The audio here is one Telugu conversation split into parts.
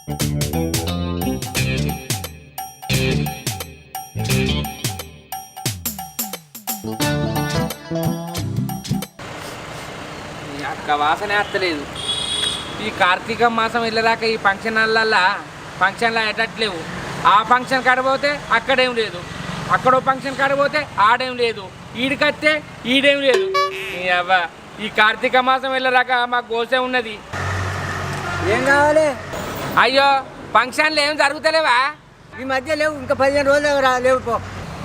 అక్క వాసనే అత్తలేదు. ఈ కార్తీక మాసం వెళ్ళదాకా ఈ ఫంక్షన్లో ఎట్టట్లేవు. ఆ ఫంక్షన్ కాడపోతే అక్కడేం లేదు, అక్కడో ఫంక్షన్ కాడపోతే ఆడేం లేదు, ఈడికత్తే ఈడేం లేదు. అవ్వ ఈ కార్తీక మాసం వెళ్ళదాకా మాకు గోసే ఉన్నది. ఏం కావాలి? అయ్యో ఫంక్షన్లు ఏం జరుగుతలేవా? ఈ మధ్య లేవు, ఇంకా 15 రోజులు లేవు. పో.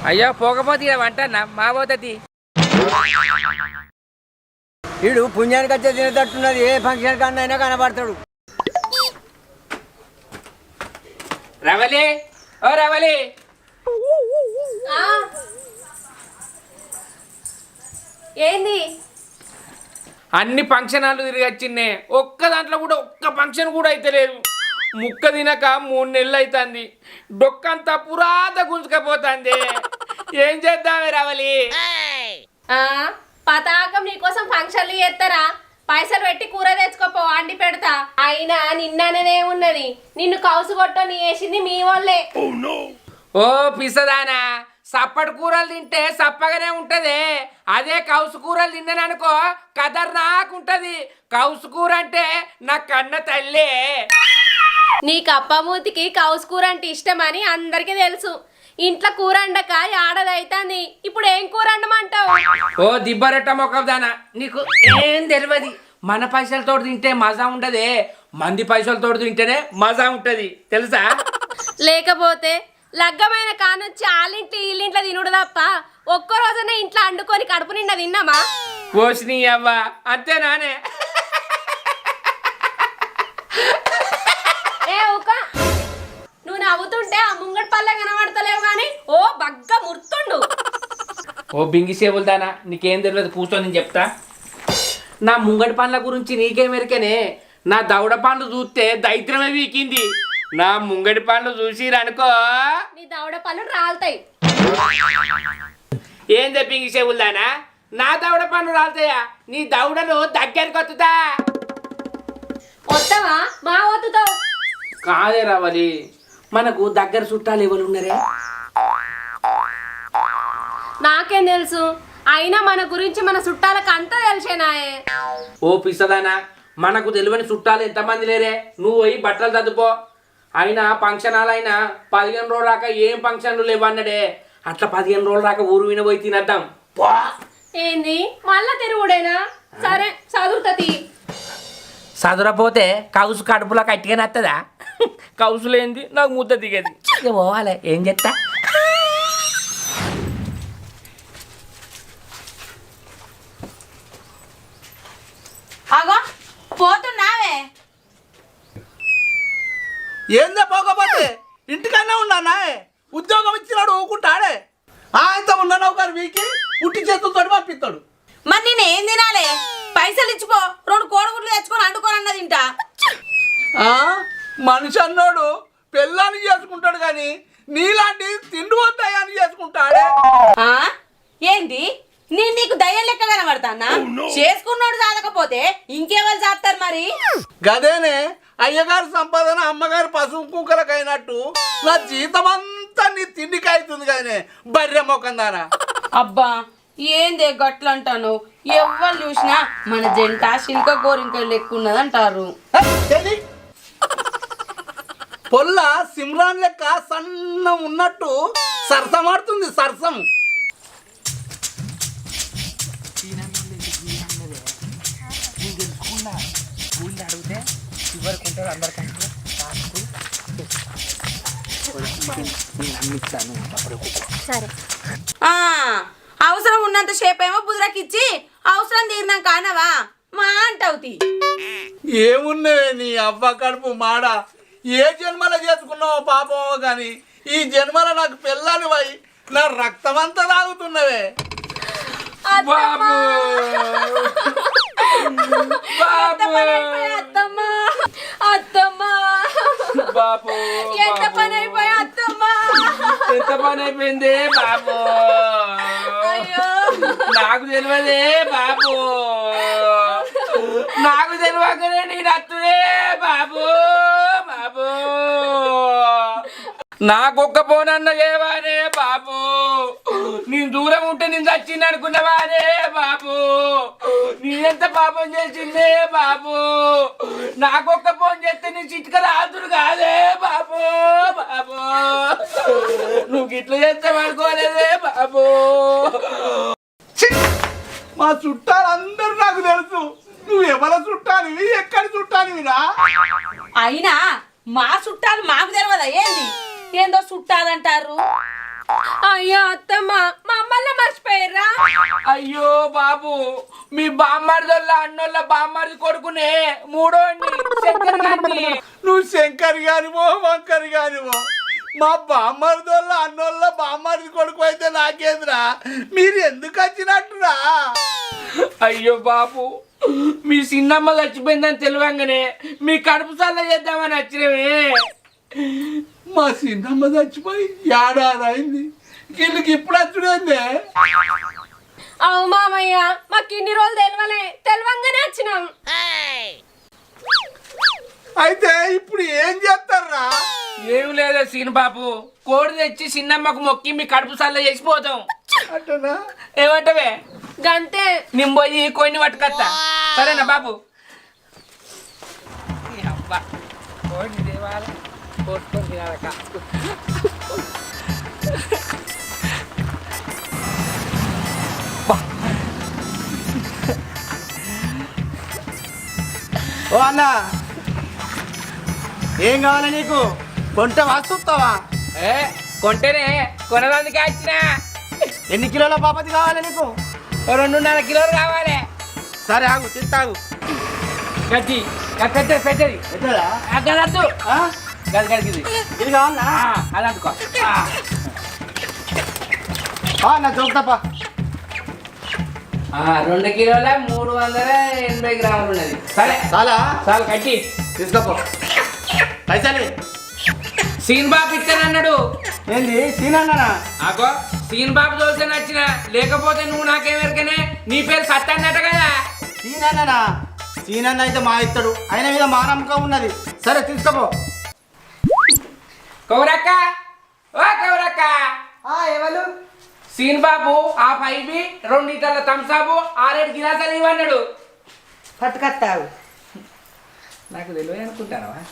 అయ్యో పోకపోతే ఇక వంటన్నా మా పోతుంది. వీడు పుణ్యానికి వచ్చే తినేటట్టున్నది. ఏ ఫంక్షన్ కన్నా అయినా కనబడతాడు. రవలి, ఓ రవలి, ఏంది? అన్ని ఫంక్షన్ హాలు తిరిగి వచ్చిందే, ఒక్క దాంట్లో కూడా ఒక్క ఫంక్షన్ కూడా అయితే లేదు. ముక్క తినక 3 నెలలు అవుతుంది. డొక్కంతా పురాత గుంజుకపోతుంది. ఏం చేద్దామే రవలి? పతాకం నీకోసం ఫంక్షన్లు చేస్తారా? పైసలు పెట్టి కూర తెచ్చుకోపో, అండి పెడతా. అయినా నిన్ననేదేమున్నది, నిన్ను కౌసు కొట్టని వేసింది మీ వాళ్ళే. ఓ పిసదానా, సప్పటి కూరలు తింటే సప్పగానే ఉంటది. అదే కౌసు కూరలు తిన్నాననుకో కదర్నాకుంటది. కౌసు కూర అంటే నా కన్న తల్లి. నీ కప్పమూతికి కౌసు కూర అంటే ఇష్టమని అందరికీ తెలుసు. ఇంట్లో కూర అండక ఆడదైతాంది. ఇప్పుడు ఏం కూర అండమంటావు? ఓ దిబ్బరొట్ట మొక్కదానా, నీకు ఏం తెలియదు. మన పైసలతో తింటే మజా ఉండదే, మంది పైసలతో తింటేనే మజా ఉంటది తెలుసా? లేకపోతే లగ్గమైన కానొచ్చి వాళ్ళింట్లో వీళ్ళింట్లో తినుడు తప్ప ఒక్క రోజునే ఇంట్లో అండుకొని కడుపు నిండా తిన్నామా? పోసిని అవ్వ అంతేనానే. నువ్వు నవ్వుతుంటే ఆ ముంగటి పల్లె కనబడతలేవు గాని ఓ బగ్గ ముర్తుండు. ఓ బింగి సేవులదానా, నీకేం తెలియదు కూర్చొని నేను చెప్తా. నా ముంగటి పండ్ల గురించి నీకేమెరికనే. నా దవడ పండ్లు చూస్తే దైత్రమే వీకింది. నా ముంగటి పండ్లు చూసిరనుకో నీ దవడ పళ్ళు రాలుతాయి. ఏం బింగి సేవులదానా, నా దవడ పండ్లు రాలుతాయా? నీ దవడను దగ్గరికి వస్తుందా? వస్తావా? మా వద్దుతావు కాదే రావాలి. మనకు దగ్గర చుట్టాలు ఎవరు ఉన్నారే? నాకేం తెలుసు? అయినా మన గురించి మన చుట్టాలకు అంతా తెలిసేనాయే. ఓ పిసదానా, మనకు తెలియని చుట్టాలు ఎంతమంది లేరే. నువ్వు పోయి బట్టలు చదువుకో. అయినా ఫంక్షన్ హాలైనా 15 రోజుల దాకా ఏం ఫంక్షన్లు లేవన్నడే. అట్లా 15 రోజుల దాకా ఊరు వినబోయి తినద్దాం. ఏంది మళ్ళా తిరుగుడేనా? సరే చదువుతీ. చదురపోతే కౌసు కడుపులో కట్టిగానే వస్తుందా? కౌసు లేనిది నాకు ముద్ద దిగేది. పోవాలి, ఏం చెప్తా. అగో పోతున్నావే? ఏందే పోకపోతే ఇంటికన్నా ఉన్నానా? ఉద్యోగం ఇచ్చినాడు ఊకుంటాడే. ఆయనతో ఉన్నాను ఒక వీకి ఉట్టి చేతులతో పంపిస్తాడు. మరి నేను ఏం తినాలే? పైసలు ఇచ్చిపో, 2 కోడిగుడ్లు తెచ్చుకొని అండుకోనన్నది తింటా. మనిషి అన్నాడు పెళ్ళాన్ని చేసుకుంటాడు కానీ నీలాంటి తిండి వద్దాయని చేసుకుంటాడే. ఏంది నేను నీకు దయ్యం లెక్క కనబడతానా? చేసుకున్నాడు చాలకపోతే ఇంకెవరు చేస్తారు మరి? గదేనే అయ్యగారి సంపాదన అమ్మగారి పశువు కుక్కలకైనట్టు నా జీతం అంతా నీ తిండికి అవుతుంది కానీ బర్రె మొక్కందానా. అబ్బా ఏందే గట్లంటాను? ఎవరు చూసినా మన జంట శిల్క గోరింకలు లెక్క ఉన్నదంటారు. పొల్ల సిమ్రాన్ లెక్క సన్నం ఉన్నట్టు సరసమాడుతుంది సరసం. అడిగితే చివరికి ఉంటారు అందరికంటే అవసరం ఉన్నంత సేపు ఏమో బుదరకిచ్చి అవసరం తీరినాక కానవా మా అంటవుతి. ఏమున్నావే నీ అవ్వ కడుపు మాడ. ఏ జన్మలో చేసుకున్నావో పాపమో కానీ ఈ జన్మల నాకు పెళ్ళాలి వై నా రక్తం అంతా తాగుతున్నవే. బాబు అత్తమ్మా అత్తమ్మా బాబు ఎంత పని అయిపోయా అత్తమ్మా? ఎంత పని అయిపోయింది బాబు? నాకు తెలియదే బాబు, నాకు తెలియకనే నేను అత్తుడే బాబు. బాబు నాకొక్క పోనన్న చేయవానే బాబు, నేను దూరం ఉంటే నేను చచ్చింది అనుకున్నవానే బాబు, నేనెంత పాపం చేసిందే బాబు, నాకొక్క ఫోన్ చేస్తే నీ చిట్క రాదురు కాదే బాబు, బాబు నువ్వు గిట్ల చేస్తే అనుకోలేదే బాబు. మా చుట్టాలందరూ నాకు తెలుసు. నువ్వు ఎవరి చుట్టానివి, ఎక్కడి చుట్టానివిరా? అయినా మా చుట్టాలు మాకు తెలియదా ఏంది? ఏందో చుట్టాలంటారు. అయ్యో అత్తమ్మ మమ్మల్ని మర్చిపోయారా? అయ్యో బాబు, మీ బామ్మర్దోళ్ళ అన్నోళ్ళ బామ్మర్ది కొడుకునే మూడో శంకర్ గారిని. నువ్వు శంకర్ గానివో వంకర్ గానివో, మా బామ్మర్దోళ్ళ అన్నోళ్ళ బామ్మర్ది కొడుకు అయితే నాకేంద్రా, మీరు ఎందుకు వచ్చినట్టురా? అయ్యో బాబు, మీ చిన్నమ్మ చచ్చిపోయిందని తెలియంగానే మీ కడుపు సల్ల చేద్దామని వచ్చినవే. మా చిన్నమ్మ చచ్చిపోయి ఏడాది అయింది, వీళ్ళకి ఇప్పుడు వచ్చుడేందే? అవు మామయ్య, మాకు ఇన్ని రోజులు తెలివంగానే వచ్చినాం. అయితే ఇప్పుడు ఏం చేస్తారా? ఏం లేదా సీన్ బాబు, కోడి తెచ్చి చిన్నమ్మకు మొక్కి మీ కడుపు సల్ల చేసిపోతాం. అంటనా? ఏమంటవే? గంతే. నేను పోయి కొన్ని పట్టుకొస్తా, సరేనా బాబు? అబ్బా, కోడి దేవాల కోసుకొని తినాల కాసు. ఓ అన్న, ఏం కావాలి నీకు? కొంటవా చూస్తావా? ఏ కొంటేనే కొనడానికి వచ్చిన. ఎన్ని కిలోల బాపతి కావాలి నీకు? 2.5 కిలోలు కావాలి. సరే ఆగు, తింటాగు. గడ్డి పెట్టది పెట్టది ఎట్లా? గదద్దు, గది గడిగింది ఇది కావాలన్నా? అది అందుకో. నా చూపుతాపా. 2 కిలోల 380 గ్రాములు ఉన్నది. సరే చాలా చాలు కట్టి తీసుకోపో. పైసలు సీన్ బాబు ఇస్తానన్నాడు. ఏంది సీనన్నా? ఆగో, సీన్ బాబు దోశ నచ్చిన, లేకపోతే నువ్వు నాకేమెరకనే, నీ పేరు సత్త అన్నట్టు కదా. సీనన్నా? సీనన్న అయితే మా ఇస్తాడు, ఆయన మీద మా నమ్మకం ఉన్నది. సరే తీసుకోపో. కౌరక్క, ఓ కౌరక్క, ఎవరు? సీన్ బాబు ఆ 5 2 లీటర్ల థమ్సాబు 6 గిలాసాలు ఇవ్వన్నాడు. పట్టుకొస్తావు. నాకు తెలియదు అనుకుంటానవా?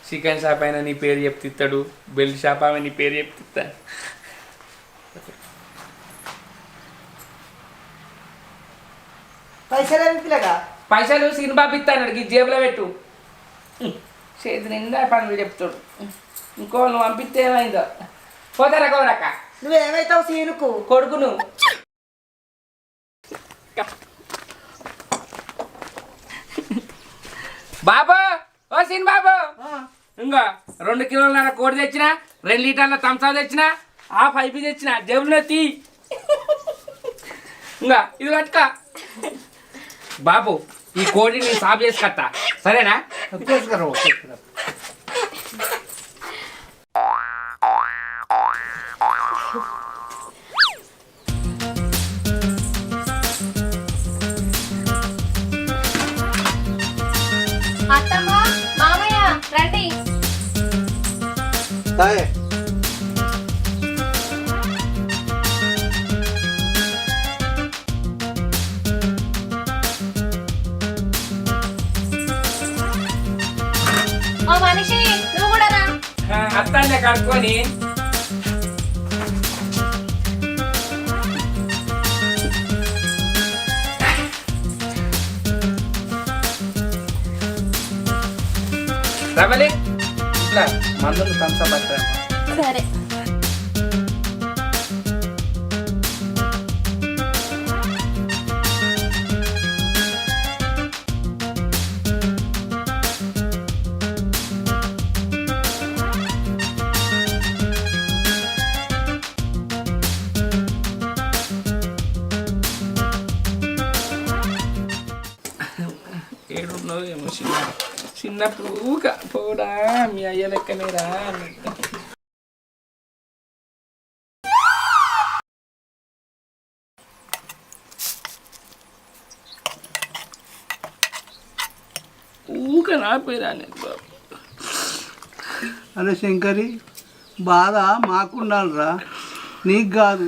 చికెన్ షాప్ అయినా నీ పేరు చెప్తిస్తాడు, బెల్ట్ షాప్ అయినా నీ పేరు చెప్తిస్తా. పైసలు సీన్ బాబు ఇస్తాడు, ఈ జేబులో పెట్టు. చేతి నిండా పనులు చెప్తాడు. ఇంకో నువ్వు పంపిస్తే ఏమైందో. పోతారా కౌరక్క? నువ్వేమైతావు సీనుకు? కొడుకును. బాబు, ఓ సీన్ బాబు, ఇంకా 2 కిలోల కోడి తెచ్చిన, 2 లీటర్ల థమ్సా తెచ్చిన, ఆ 5 తెచ్చిన, జేబులో తీ. ఇంకా ఇది పట్టుక బాబు, ఈ కోడి నేను సాఫ్ చేసి కట్టా, సరేనా? అత్తమ్మ మామయ్య రండి. ఓ మనిషి, నువ్వు కూడా రా. అత్తాన్ని కడుక్కొని రవలి ఇట్లా మందులు థమ్సప్ పట్టరా. సరే. ఏడున్నావు ఏమో చిన్నప్పుడు ఊక పోడా మీ అయ్య లెక్కనేరా. ఊక నా పేరా బాబు. అరే శంకరి, బాధ మాకుండాలిరా, నీకు కాదు.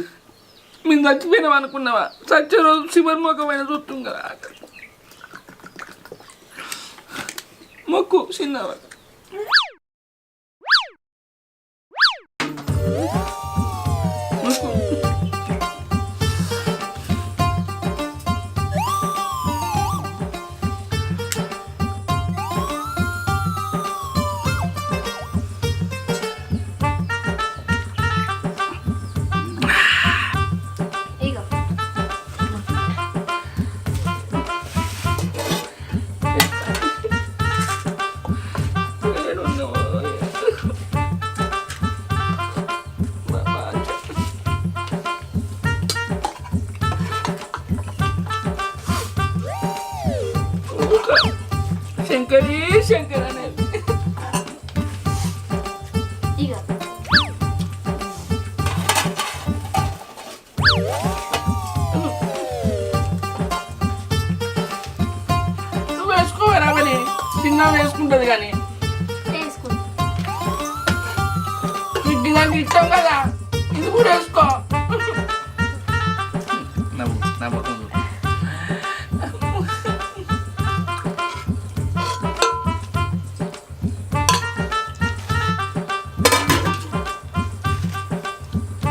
మేము చచ్చిపోయినాం అనుకున్నావా? చచ్చే రోజు శివర్ముఖమైన చూస్తుంది కదా. మొక్కు చిన్నవా. మొక్కు. ఇగో శంకరీ శంకర్ అనేది. ఇగో నువ్వు వేసుకోవరా అని చిన్న వేసుకుంటది కానీ చేసుకుంటా. నీకు ఇలాంటి ఇష్టం కదా, ఇది కూడా వేసుకో. నవ్వు నవ్వు.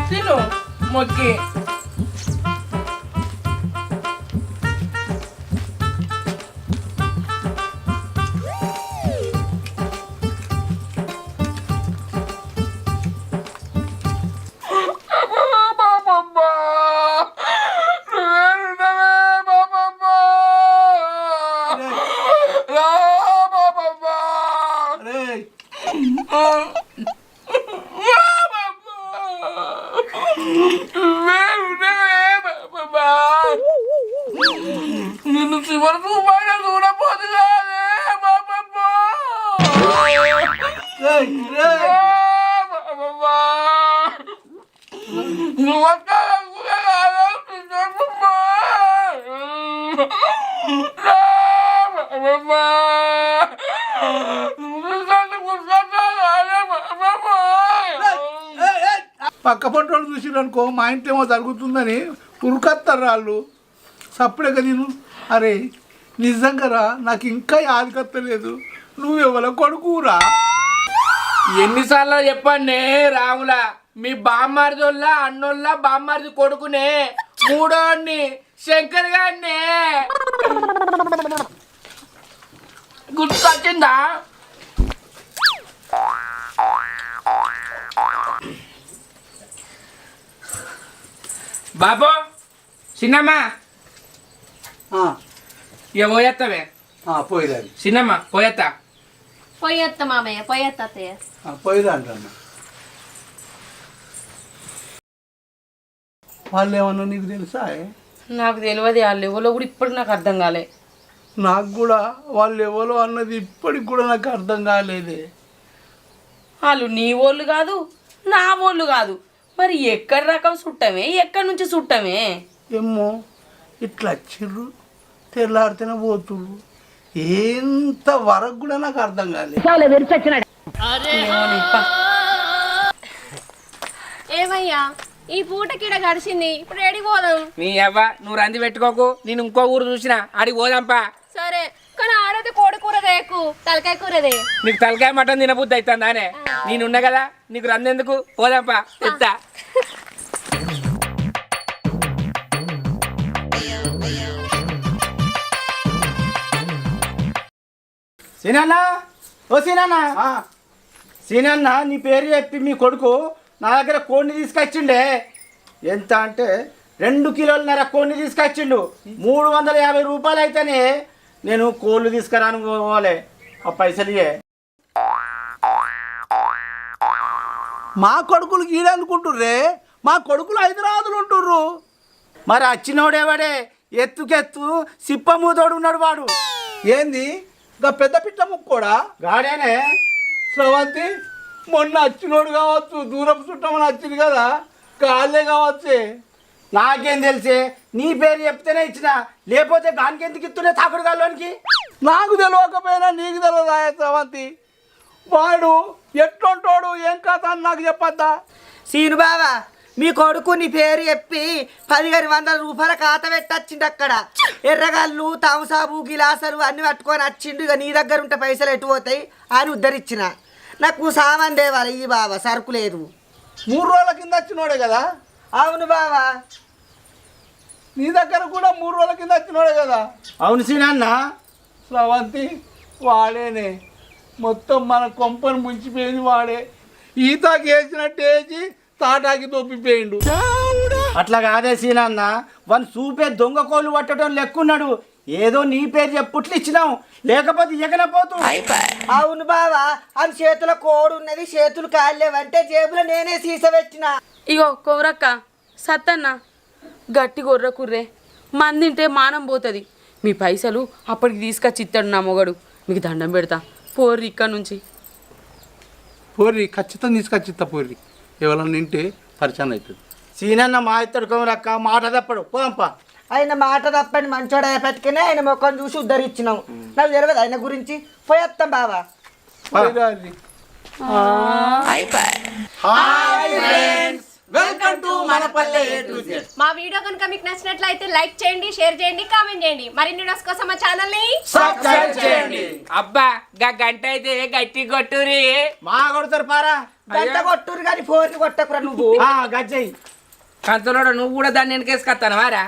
తిను మొక్కి. రేయ్, నిన్ను చివరకు బయట చూడపోదు కాదే బాబా. రేయ్, రేయ్. నువ్వు పక్క పట్టోడు చూసిరనుకో మా ఇంట్లో ఏమో జరుగుతుందని ఉరుకత్తారు వాళ్ళు. సప్పుడేగా నేను, అరే నిజంగా రా, నాకు ఇంకా యాదకత్తలేదు, నువ్వెవల కొడుకురా? ఎన్నిసార్లు చెప్పండి రాముల, మీ బామ్మారిదోళ్ళ అన్నోళ్ళ బామ్మారిది కొడుకునే, మూడోడిని శంకర్ గారిని. గుర్తొచ్చిందా? బాబు చిన్నమ్మా ఇక పోయేస్తావే. పోయిరాండి, చిన్నమ్మ పోయేస్తా. పొయ్యొత్త మామయ్య, పొయ్యొత్త అత్తయ్య. పోయిరాండి అన్న. వాళ్ళు ఏమన్నా నీకు తెలుసా? నాకు తెలియదు వాళ్ళు ఎవరో కూడా ఇప్పటికి నాకు అర్థం కాలే. నాకు కూడా వాళ్ళు ఎవరో అన్నది ఇప్పటికి కూడా నాకు అర్థం కాలేదే. వాళ్ళు నీ వాళ్ళు కాదు, నా వాళ్ళు కాదు, మరి ఎక్కడి రకం చుట్టమే, ఎక్కడి నుంచి చుట్టమే? ఏమో ఇట్లా వచ్చిర్రు, తెల్లారితేనే పోతుర్రు, ఎంత వరకు కూడా నాకు అర్థం కాలేదు. ఏమయ్యా ఈ పూటకిడ గడిచింది, ఇప్పుడు ఏడికి పోదాం? నీ అవ్వ నువ్వు రంది పెట్టుకోకు, నేను ఇంకో ఊరు చూసినా ఆడికి పోదాంపా. సరే, కానీ ఆడైతే కోడి కూర దేకు, తలకాయ కూరదే. నీకు తలకాయ మటన్ తినబుద్ధి అవుతుందానే? నేనున్నా కదా నీకు రందెందుకు, పోదాంపా తెస్తా. సీనన్నా, ఓ సీనన్నా, సీనన్నా నీ పేరు చెప్పి మీ కొడుకు నా దగ్గర కోడిని తీసుకొచ్చిండే. ఎంత అంటే 2 కిలోలన్నర కోడిని తీసుకొచ్చిండు. 350 రూపాయలు అయితేనే నేను కోళ్ళు తీసుకురాను పోవాలి. ఆ పైసలు ఇయ్యే. మా కొడుకులు గీడనుకుంటుర్రే, మా కొడుకులు హైదరాబాదులు ఉంటుర్రు. మరి వచ్చినోడేవాడే ఎత్తుకెత్తు సిప్పమూతోడు ఉన్నాడు వాడు. ఏంది ఇంకా పెద్ద పిట్ట ముక్కోడా? గాడేనే. స్రవంతి మొన్న వచ్చినోడు కావచ్చు, దూరపు చుట్టమని వచ్చింది కదా, కాళ్ళే కావచ్చే. నాకేం తెలిసే, నీ పేరు చెప్తేనే ఇచ్చిన, లేకపోతే దానికి ఎందుకు ఇస్తున్నా తాకుడు గాల్లోనికి? నాకు తెలియకపోయినా నీకు తెలియదా స్రవంతి? వాడు ఎట్లుంటాడు ఏం కథ అని నాకు చెప్పద్దా? సీను బావా మీ కొడుకు నీ పేరు చెప్పి 1500 రూపాయల ఖాతా పెట్టచ్చిండు అక్కడ. ఎర్రగల్లు తామసాబు గిలాసలు అన్ని పట్టుకొని వచ్చిండు. ఇక నీ దగ్గర ఉంటే పైసలు ఎటు పోతాయి అని ఉద్ధరించిన. నాకు సామాన్ దేవాలి ఈ బావా, సరుకు లేదు. 3 రోజుల కింద వచ్చినోడే కదా? అవును బావా. నీ దగ్గర కూడా 3 రోజుల కింద వచ్చినోడే కదా? అవును సీనన్న. స్రవంతి వాడేనే, మొత్తం మన కొంపను ముంచిపోయింది వాడే. ఈతకి వేసినట్టు వేసి తాటాకి తొప్పిపోయిండు. అట్లా కాదే సీనన్న, వన్ చూపే దొంగ కోళ్ళు పట్టడం లెక్కున్నాడు. ఏదో నీ పేరు చెప్పుట్లు ఇచ్చినాం, లేకపోతే ఎగనపోతూ. అవును బావా, అని చేతుల కోడు ఉన్నది, చేతులు కాలేవంటే జేబులో నేనే సీస పెట్టిన. ఇగో కోరక్క సత్తన్న గట్టి గొర్ర కుర్రే మందింటే మానం పోతుంది. మీ పైసలు అప్పటికి తీసుకొచ్చి ఇస్తాడు నా మొగడు. మీకు దండం పెడతా పోర్రి ఇక్కడ నుంచి. పోర్రి ఖచ్చితంగా తీసుకొచ్చిస్తా పోర్రి. ఎవరన్నా నింటే పరిచయం అవుతుంది. సీనన్న మా ఇద్దరు కోమరక్క మాట తప్పడు. పోదంపా. ఆయన మాట తప్పని మంచోడ పెట్టుకుని ఆయన ముఖం చూసి ఉద్ధరించినాం. నాకు తెలియదు ఆయన గురించి. పోయేస్తాం బావా. Welcome to మనపల్లె A to Z. మా వీడియో కనుక మీకు నచ్చినట్లయితే లైక్ చేయండి, షేర్ చేయండి, కామెంట్ చేయండి. మరిన్ని వీడియోస్ కోసం మా ఛానల్ ని సబ్స్క్రైబ్ చేయండి. అబ్బా గంట అయితే గట్టి కొట్టురి. మా కొడతారు పారా. గంట కొట్టురు కానీ ఫోన్ కొట్టకురా నువ్వు. గజ్జయి కంతలోడ నువ్వు కూడా దాన్ని వెనకేసుకొస్తాను వారా.